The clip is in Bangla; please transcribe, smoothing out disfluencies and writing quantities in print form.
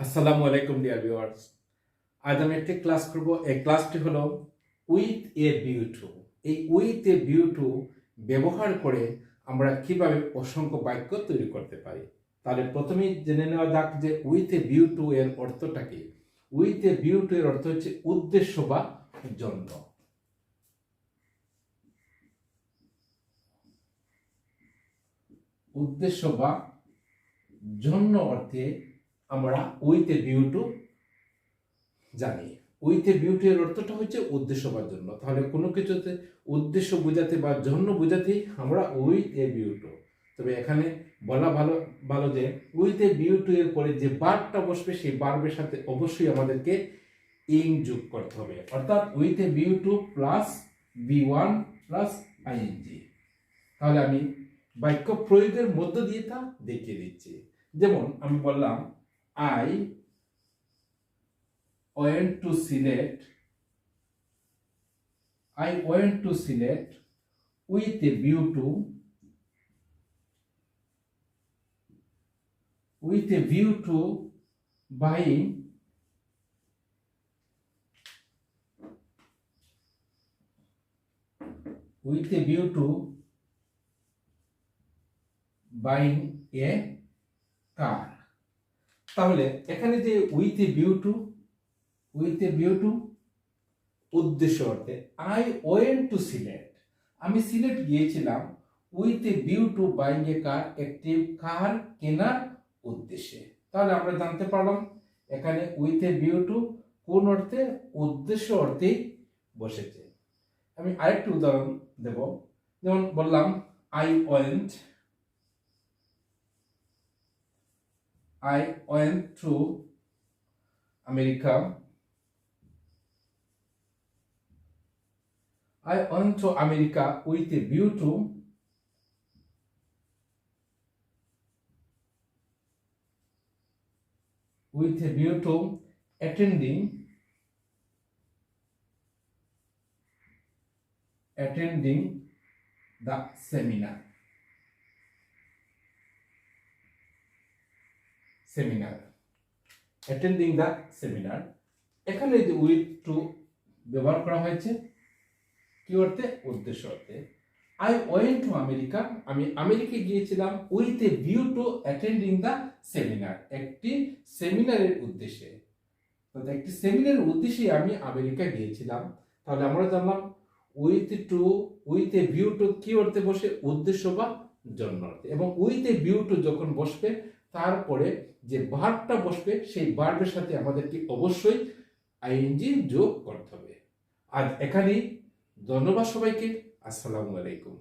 আসসালামু আলাইকুম ডিয়ার ভিউয়ার্স। আজ আমি একটি ক্লাস করব। এই ক্লাসটি হলো উইথ এ ভিউ টু। এই উইথ এ ভিউ টু ব্যবহার করে আমরা কিভাবে অসংখ্য বাক্য তৈরি করতে পারি। তাহলে প্রথমেই জেনে নেওয়া যাক যে উইথ এ ভিউ টু এর অর্থটা কি। উইথ এ ভিউ টু এর অর্থ হচ্ছে উদ্দেশ্য বা জন্য। উদ্দেশ্য বা জন্য অর্থে আমরা উইথ এ ভিউ টু জানি। উইথ এ বিউটি এর অর্থটা হচ্ছে উদ্দেশ্য বা জন্য। তাহলে কোনো কিছুতে উদ্দেশ্য বোঝাতে বা জন্য বোঝাতেই আমরা উইথ এ ভিউ টু। তবে এখানে বলা ভালো ভালো যে উইথ এ ভিউ টু এর পরে যে বার্বটা বসবে সেই বার্বের সাথে অবশ্যই আমাদেরকে ইং যোগ করতে হবে, অর্থাৎ with a view to plus V1 plus ING. তাহলে আমি বাক্য প্রয়োগের মধ্য দিয়ে তা দেখিয়ে দিচ্ছি। যেমন আমি বললাম I went to Sylhet. I went to Sylhet with a view to buying a car. তাহলে এখানে যে উইথ এ ভিউ টু উদ্দেশ্য অর্থে আই ওয়েন্ট টু সিলেট, আমি সিলেট গিয়েছিলাম with a view to buying a car, একটি কার কেনার উদ্দেশ্যে। তাহলে আমরা জানতে পারলাম এখানে উইথ এ ভিউ টু কোন অর্থে, উদ্দেশ্য অর্থেই বসেছে। আমি আরেকটি উদাহরণ দেব। যেমন বললাম I went to America. I went to America with a view to attending the seminar. Attending the seminar. এখানে যে উইথ টু ব্যবহার করা হয়েছে কি অর্থে, উদ্দেশ্য অর্থে। আই ওয়েন্ট টু আমেরিকা, আমি আমেরিকা গিয়েছিলাম with a view two attending the seminar, একটি সেমিনারের উদ্দেশ্যে। একটি সেমিনারের উদ্দেশ্যে আমি আমেরিকা গিয়েছিলাম। তাহলে আমরা জানলাম উইথ এ ভিউ টু কি অর্থে বসে, উদ্দেশ্য বা জন্য অর্থে। এবং উইথ এ ভিউ টু যখন বসবে তারপরে যে ভার্বটা বসবে সেই ভার্বের সাথে আমাদেরকে অবশ্যই আইএনজি যোগ করতে হবে। আর এখানেই ধন্যবাদ সবাইকে। আসসালামু আলাইকুম।